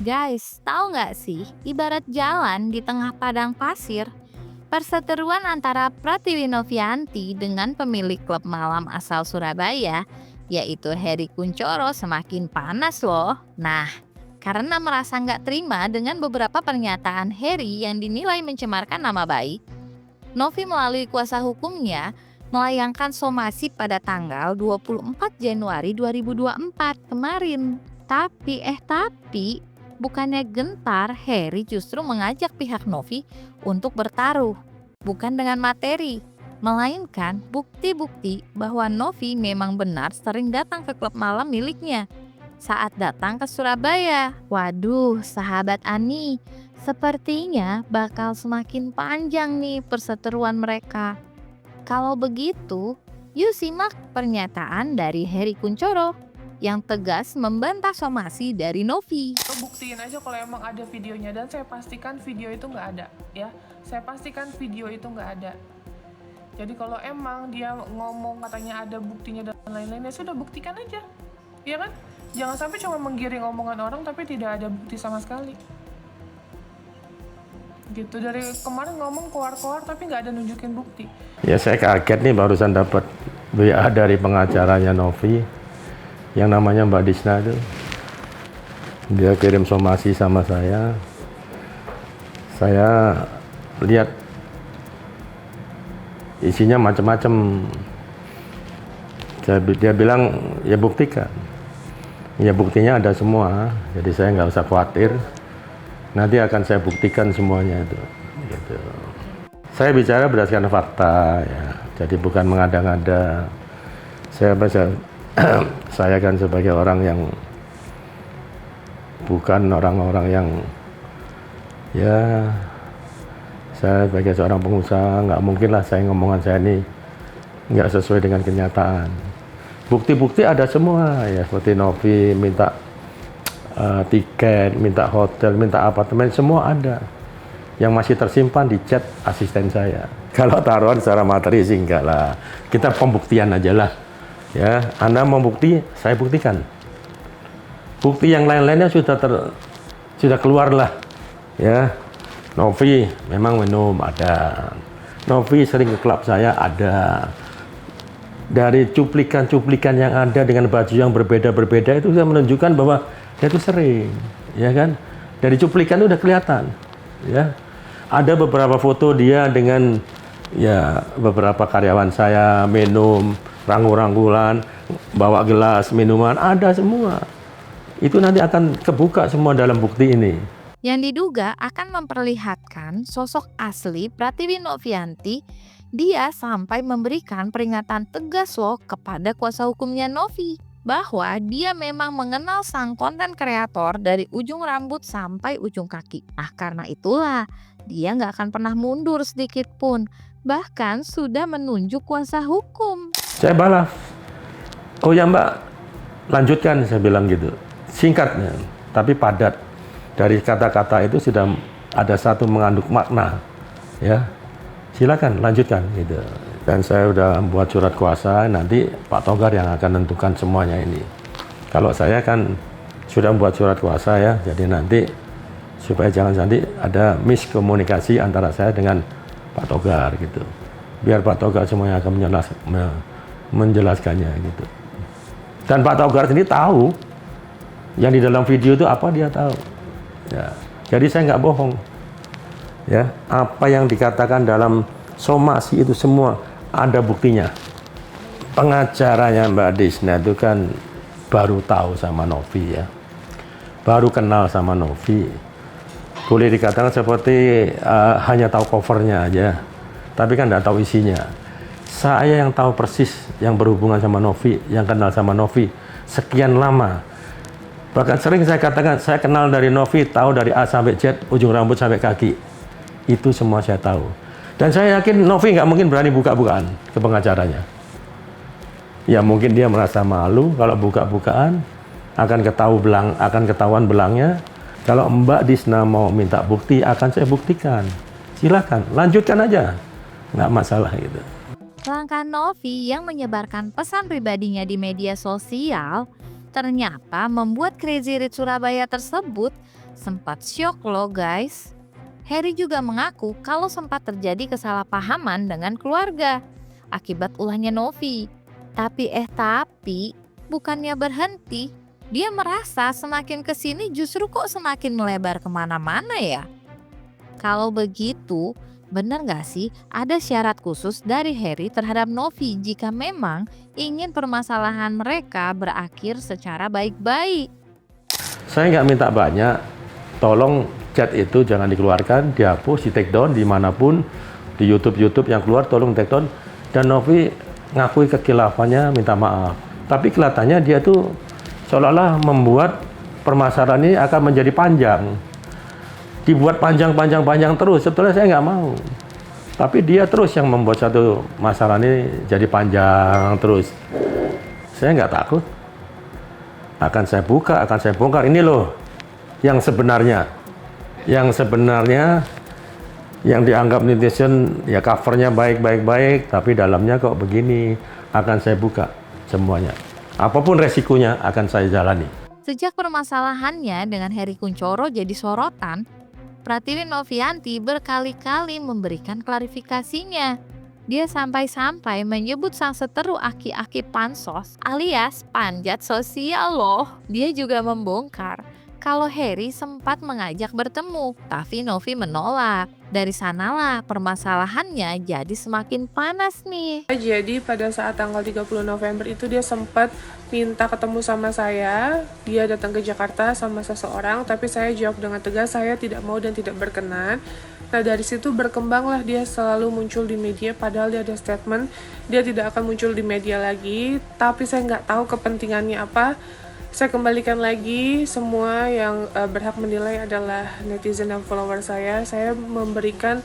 Guys, tahu nggak sih, ibarat jalan di tengah padang pasir, perseteruan antara Pratiwi Novianti dengan pemilik klub malam asal Surabaya, yaitu Heri Kunchoro semakin panas loh. Nah, karena merasa nggak terima dengan beberapa pernyataan Heri yang dinilai mencemarkan nama baik, Novi melalui kuasa hukumnya melayangkan somasi pada tanggal 24 Januari 2024 kemarin. Tapi, bukannya gentar, Heri justru mengajak pihak Novi untuk bertaruh, bukan dengan materi, melainkan bukti-bukti bahwa Novi memang benar sering datang ke klub malam miliknya saat datang ke Surabaya. Waduh, sahabat Ani, sepertinya bakal semakin panjang nih perseteruan mereka. Kalau begitu, yuk simak pernyataan dari Heri Kunchoro yang tegas membantah somasi dari Novi. Buktiin aja kalau emang ada videonya, dan saya pastikan video itu nggak ada ya. Saya pastikan video itu nggak ada. Jadi kalau emang dia ngomong katanya ada buktinya dan lain-lain, ya sudah buktikan aja, ya kan? Jangan sampai cuma menggiring omongan orang tapi tidak ada bukti sama sekali. Gitu, dari kemarin ngomong keluar-keluar tapi nggak ada nunjukin bukti. Ya saya kaget nih barusan dapat WA dari pengacaranya Novi yang namanya Mbak Disna itu. Dia kirim somasi sama saya. Saya lihat isinya macam-macam. Dia bilang ya buktikan. Ya buktinya ada semua. Jadi saya nggak usah khawatir. Nanti akan saya buktikan semuanya itu. Gitu. Saya bicara berdasarkan fakta ya. Jadi bukan mengada-ngada. Saya kan sebagai orang yang bukan orang-orang yang ya, saya sebagai seorang pengusaha nggak mungkin lah saya ngomongan saya ini nggak sesuai dengan kenyataan. Bukti-bukti ada semua ya, seperti Novi minta tiket, minta hotel, minta apartemen, semua ada. Yang masih tersimpan di chat asisten saya. Kalau taruhan secara materi sih enggak lah. Kita pembuktian aja lah. Ya, Anda mau bukti, saya buktikan. Bukti yang lain-lainnya sudah keluar lah. Ya, Novi memang minum ada. Novi sering ke klub saya ada. Dari cuplikan-cuplikan yang ada dengan baju yang berbeda-berbeda itu sudah menunjukkan bahwa dia itu sering, ya kan? Dari cuplikan itu udah kelihatan, ya. Ada beberapa foto dia dengan ya beberapa karyawan saya minum, rangkul-rangkulan, bawa gelas minuman, ada semua. Itu nanti akan kebuka semua dalam bukti ini. Yang diduga akan memperlihatkan sosok asli Pratiwi Novianti. Dia sampai memberikan peringatan tegas loh kepada kuasa hukumnya Novi bahwa dia memang mengenal sang konten kreator dari ujung rambut sampai ujung kaki. Karena itulah dia nggak akan pernah mundur sedikit pun, bahkan sudah menunjuk kuasa hukum. Saya balas, oh ya Mbak, lanjutkan, saya bilang gitu, singkatnya tapi padat. Dari kata-kata itu sudah ada satu mengandung makna, ya. Silakan lanjutkan gitu. Dan saya udah buat surat kuasa, nanti Pak Togar yang akan menentukan semuanya ini. Kalau saya kan sudah buat surat kuasa ya, jadi nanti supaya jangan nanti ada miskomunikasi antara saya dengan Pak Togar gitu. Biar Pak Togar semuanya akan menjelaskannya gitu. Dan Pak Togar sendiri tahu yang di dalam video itu apa, dia tahu. Ya, jadi saya nggak bohong. Ya, apa yang dikatakan dalam somasi itu semua ada buktinya. Pengacaranya Mbak Disna itu kan baru tahu sama Novi ya, baru kenal sama Novi. Boleh dikatakan seperti hanya tahu covernya aja, tapi kan nggak tahu isinya. Saya yang tahu persis, yang berhubungan sama Novi, yang kenal sama Novi sekian lama. Bahkan sering saya katakan, saya kenal dari Novi, tahu dari A sampai Z, ujung rambut sampai kaki. Itu semua saya tahu. Dan saya yakin Novi nggak mungkin berani buka-bukaan ke pengacaranya. Ya mungkin dia merasa malu kalau buka-bukaan, akan ketahuan belangnya. Kalau Mbak Disna mau minta bukti, akan saya buktikan. Silakan, lanjutkan aja. Nggak masalah gitu. Langkah Novi yang menyebarkan pesan pribadinya di media sosial ternyata membuat Crazy Rich Surabaya tersebut Sempat syok loh guys. Harry juga mengaku kalau sempat terjadi kesalahpahaman dengan keluarga akibat ulahnya Novi. Tapi bukannya berhenti, dia merasa semakin kesini justru kok semakin melebar kemana-mana ya. Kalau begitu, benar gak sih ada syarat khusus dari Harry terhadap Novi jika memang ingin permasalahan mereka berakhir secara baik-baik? Saya nggak minta banyak, tolong chat itu jangan dikeluarkan, dihapus, di take down dimanapun, di YouTube yang keluar tolong take down. Dan Novi ngakui kekilafannya, minta maaf. Tapi kelihatannya dia tuh seolah-olah membuat permasalahan ini akan menjadi panjang. Dibuat panjang terus, sebetulnya saya nggak mau. Tapi dia terus yang membuat satu masalah ini jadi panjang terus. Saya nggak takut. Akan saya buka, akan saya bongkar. Ini loh yang sebenarnya. Yang sebenarnya yang dianggap netizen ya covernya baik, tapi dalamnya kok begini. Akan saya buka semuanya. Apapun resikonya akan saya jalani. Sejak permasalahannya dengan Harry Kunchoro jadi sorotan, Pratiwi Novianti berkali-kali memberikan klarifikasinya. Dia sampai-sampai menyebut sang seteru aki-aki pansos alias panjat sosial loh. Dia juga membongkar kalau Harry sempat mengajak bertemu, tapi Novi menolak. Dari sanalah permasalahannya jadi semakin panas nih. Jadi pada saat tanggal 30 November itu dia sempat minta ketemu sama saya. Dia datang ke Jakarta sama seseorang, tapi saya jawab dengan tegas saya tidak mau dan tidak berkenan. Nah dari situ berkembanglah dia selalu muncul di media, padahal dia ada statement dia tidak akan muncul di media lagi. Tapi saya nggak tahu kepentingannya apa. Saya kembalikan lagi, semua yang berhak menilai adalah netizen dan follower saya. Saya memberikan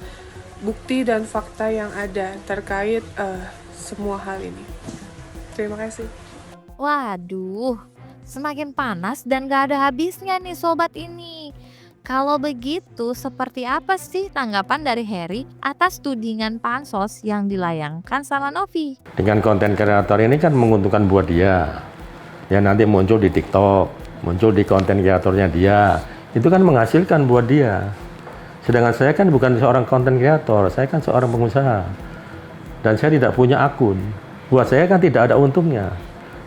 bukti dan fakta yang ada terkait semua hal ini. Terima kasih. Waduh, semakin panas dan gak ada habisnya nih sobat ini. Kalau begitu, seperti apa sih tanggapan dari Harry atas tudingan pansos yang dilayangkan sama Novi? Dengan konten kreator ini kan menguntungkan buat dia. Ya nanti muncul di TikTok, muncul di konten kreatornya dia. Itu kan menghasilkan buat dia. Sedangkan saya kan bukan seorang konten kreator, saya kan seorang pengusaha. Dan saya tidak punya akun. Buat saya kan tidak ada untungnya.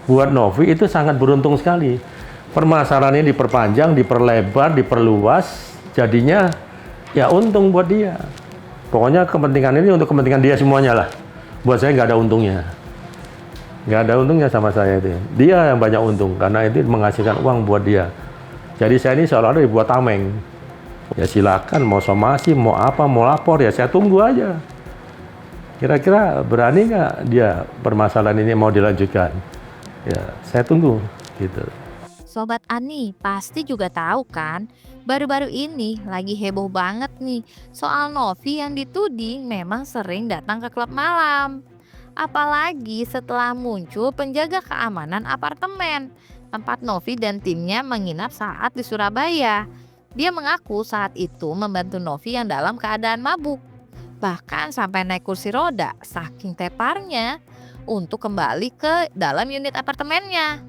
Buat Novi itu sangat beruntung sekali. Permasalahan ini diperpanjang, diperlebar, diperluas, jadinya ya untung buat dia. Pokoknya kepentingan ini untuk kepentingan dia semuanya lah. Buat saya nggak ada untungnya. Nggak ada untungnya sama saya itu. Dia yang banyak untung karena itu menghasilkan uang buat dia. Jadi saya ini seolah-olah dibuat tameng. Ya silakan mau somasi, mau apa, mau lapor ya saya tunggu aja. Kira-kira berani nggak dia permasalahan ini mau dilanjutkan? Ya saya tunggu gitu. Sobat Ani pasti juga tahu kan, baru-baru ini lagi heboh banget nih soal Novi yang dituding memang sering datang ke klub malam. Apalagi setelah muncul penjaga keamanan apartemen tempat Novi dan timnya menginap saat di Surabaya. Dia mengaku saat itu membantu Novi yang dalam keadaan mabuk. Bahkan sampai naik kursi roda saking teparnya untuk kembali ke dalam unit apartemennya.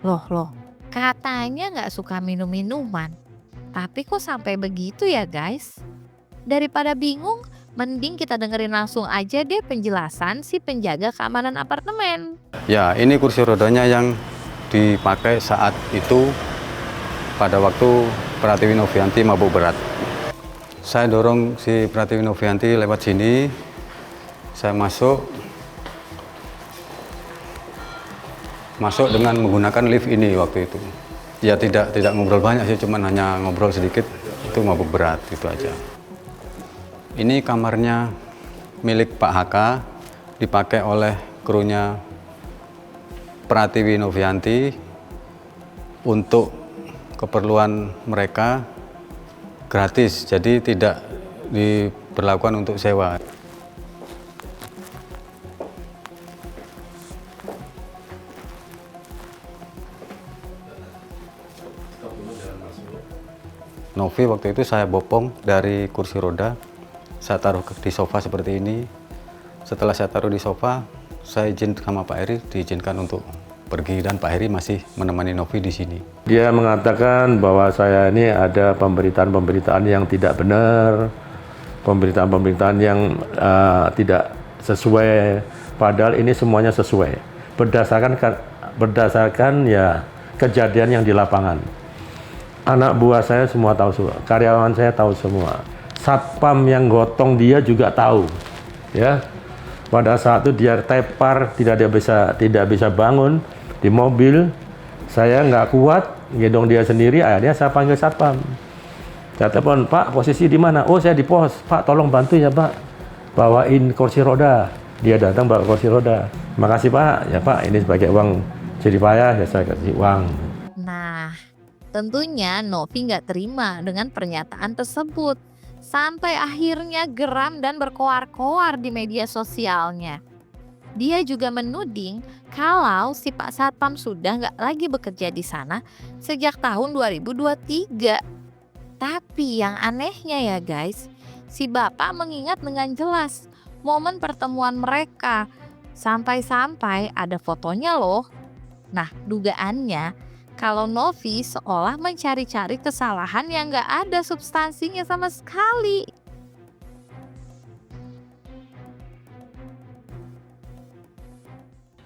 Loh, katanya nggak suka minum-minuman. Tapi kok sampai begitu ya guys? Daripada bingung, mending kita dengerin langsung aja deh penjelasan si penjaga keamanan apartemen. Ya, ini kursi rodanya yang dipakai saat itu pada waktu Pratiwi Novianti mabuk berat. Saya dorong si Pratiwi Novianti lewat sini, saya masuk dengan menggunakan lift ini waktu itu. Ya tidak ngobrol banyak sih, cuman hanya ngobrol sedikit, itu mabuk berat, itu aja. Ini kamarnya milik Pak HK, dipakai oleh krunya Pratiwi Novianti untuk keperluan mereka gratis, jadi tidak diberlakukan untuk sewa. Novi waktu itu saya bopong dari kursi roda, saya taruh di sofa seperti ini. Setelah saya taruh di sofa, saya izin sama Pak Eri diizinkan untuk pergi dan Pak Heri masih menemani Novi di sini. Dia mengatakan bahwa saya ini ada pemberitaan-pemberitaan yang tidak benar, pemberitaan-pemberitaan yang tidak sesuai, padahal ini semuanya sesuai berdasarkan ya kejadian yang di lapangan. Anak buah saya semua tahu semua, karyawan saya tahu semua, satpam yang gotong dia juga tahu, ya. Pada saat itu dia tepar, tidak bisa bangun di mobil. Saya nggak kuat, gendong dia sendiri. Akhirnya saya panggil satpam. Saya telepon, Pak, posisi di mana? Oh, saya di pos. Pak, tolong bantu ya, Pak. Bawain kursi roda. Dia datang bawa kursi roda. Makasih, Pak. Ya, Pak, ini sebagai uang jerih payah, ya saya kasih uang. Nah, tentunya Novi nggak terima dengan pernyataan tersebut. Sampai akhirnya geram dan berkoar-koar di media sosialnya. Dia juga menuding kalau si Pak Satpam sudah nggak lagi bekerja di sana sejak tahun 2023. Tapi yang anehnya ya guys, si Bapak mengingat dengan jelas momen pertemuan mereka. Sampai-sampai ada fotonya loh. Nah, dugaannya kalau Novi seolah mencari-cari kesalahan yang gak ada substansinya sama sekali.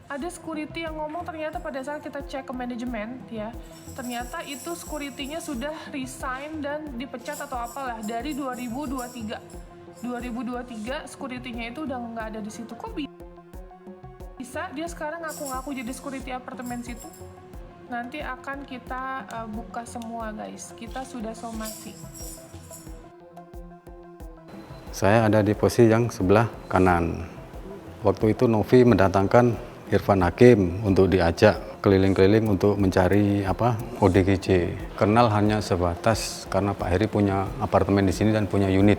Ada security yang ngomong ternyata pada saat kita cek ke manajemen ya, ternyata itu security-nya sudah resign dan dipecat atau apalah dari 2023. 2023 security-nya itu udah nggak ada di situ. Kok bisa dia sekarang ngaku-ngaku jadi security apartemen situ? Nanti akan kita buka semua guys, kita sudah somasi. Saya ada di posisi yang sebelah kanan. Waktu itu Novi mendatangkan Irfan Hakim untuk diajak keliling-keliling untuk mencari ODGJ. Kenal hanya sebatas karena Pak Heri punya apartemen di sini dan punya unit.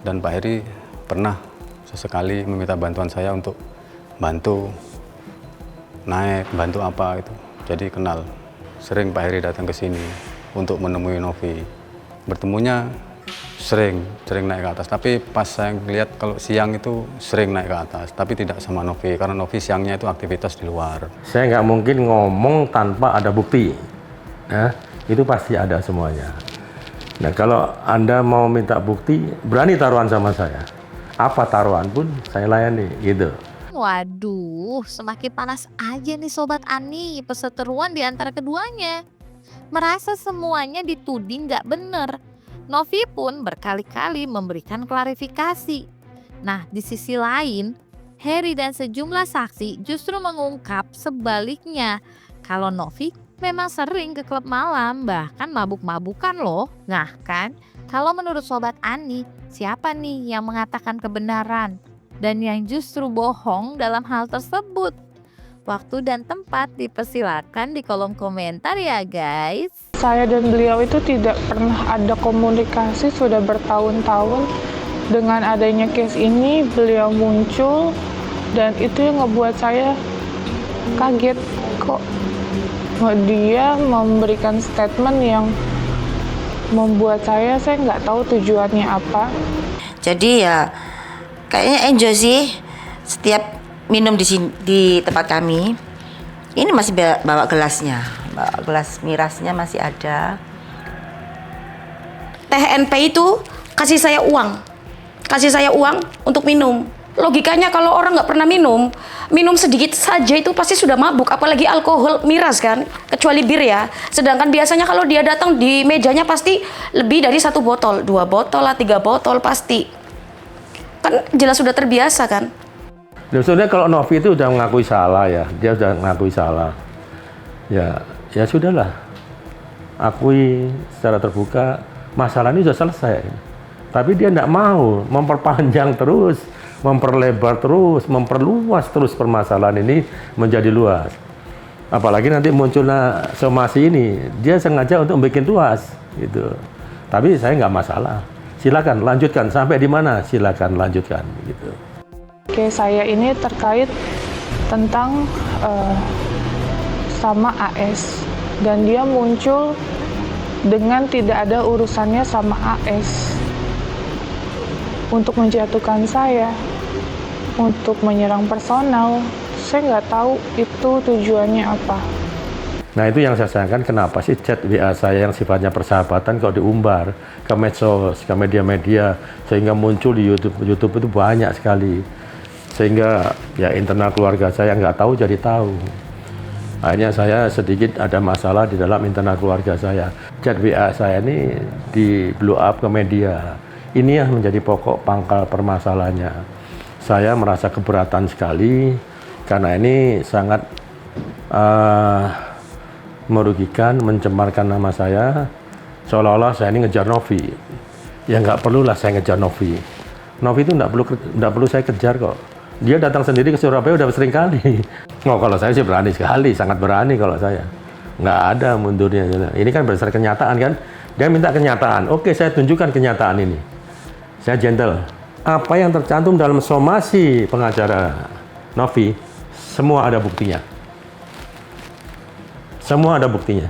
Dan Pak Heri pernah sesekali meminta bantuan saya untuk bantu naik, bantu apa itu. Jadi kenal, sering Pak Heri datang ke sini untuk menemui Novi. Bertemunya sering naik ke atas, tapi pas saya lihat kalau siang itu sering naik ke atas, tapi tidak sama Novi, karena Novi siangnya itu aktivitas di luar. Saya nggak mungkin ngomong tanpa ada bukti, nah, itu pasti ada semuanya. Nah, kalau Anda mau minta bukti, berani taruhan sama saya. Apa taruhan pun saya layani, gitu. Waduh, semakin panas aja nih Sobat Ani perseteruan di antara keduanya. Merasa semuanya dituding gak bener. Novi pun berkali-kali memberikan klarifikasi. Nah, di sisi lain, Heri dan sejumlah saksi justru mengungkap sebaliknya. Kalau Novi memang sering ke klub malam, bahkan mabuk-mabukan loh. Nah kan, kalau menurut Sobat Ani, siapa nih yang mengatakan kebenaran? Dan yang justru bohong dalam hal tersebut? Waktu dan tempat dipersilakan di kolom komentar ya guys. Saya dan beliau itu tidak pernah ada komunikasi sudah bertahun-tahun. Dengan adanya case ini beliau muncul dan itu yang ngebuat saya kaget. Kok dia memberikan statement yang membuat saya nggak tahu tujuannya apa. Jadi ya kayaknya enjoy sih setiap minum di tempat kami. Ini masih bawa gelasnya, bawa gelas mirasnya masih ada. TNP itu kasih saya uang untuk minum. Logikanya kalau orang nggak pernah minum sedikit saja itu pasti sudah mabuk, apalagi alkohol miras kan, kecuali bir ya. Sedangkan biasanya kalau dia datang di mejanya pasti lebih dari 1 botol, 2 botol lah, 3 botol pasti. Kan jelas sudah terbiasa kan. Sebenarnya kalau Novi itu udah mengakui salah ya, dia sudah mengakui salah. Ya sudahlah, akui secara terbuka, masalah ini sudah selesai. Tapi dia tidak mau memperpanjang terus, memperlebar terus, memperluas terus permasalahan ini menjadi luas. Apalagi nanti munculnya somasi ini, dia sengaja untuk bikin luas gitu. Tapi saya nggak masalah. Silakan lanjutkan sampai di mana, silakan lanjutkan gitu. Oke, saya ini terkait tentang sama AS dan dia muncul dengan tidak ada urusannya sama AS untuk menjatuhkan saya, untuk menyerang personal. saya nggak tahu itu tujuannya apa. Nah itu yang saya sayangkan, kenapa sih chat WA saya yang sifatnya persahabatan kok diumbar ke medsos, ke media-media, sehingga muncul di YouTube itu banyak sekali. Sehingga ya internal keluarga saya nggak tahu jadi tahu. Akhirnya saya sedikit ada masalah di dalam internal keluarga saya. Chat WA saya ini di blow up ke media. Ini yang menjadi pokok pangkal permasalahannya. Saya merasa keberatan sekali karena ini sangat merugikan, mencemarkan nama saya, seolah-olah saya ini ngejar Novi. Ya nggak perlulah saya ngejar Novi. Novi itu nggak perlu saya kejar kok. Dia datang sendiri ke Surabaya udah sering kali. Oh kalau saya sih berani sekali, sangat berani kalau saya. Nggak ada mundurnya. Ini kan berdasarkan kenyataan kan. Dia minta kenyataan. Oke, saya tunjukkan kenyataan ini. Saya gentle. Apa yang tercantum dalam somasi pengacara Novi, semua ada buktinya. Semua ada buktinya.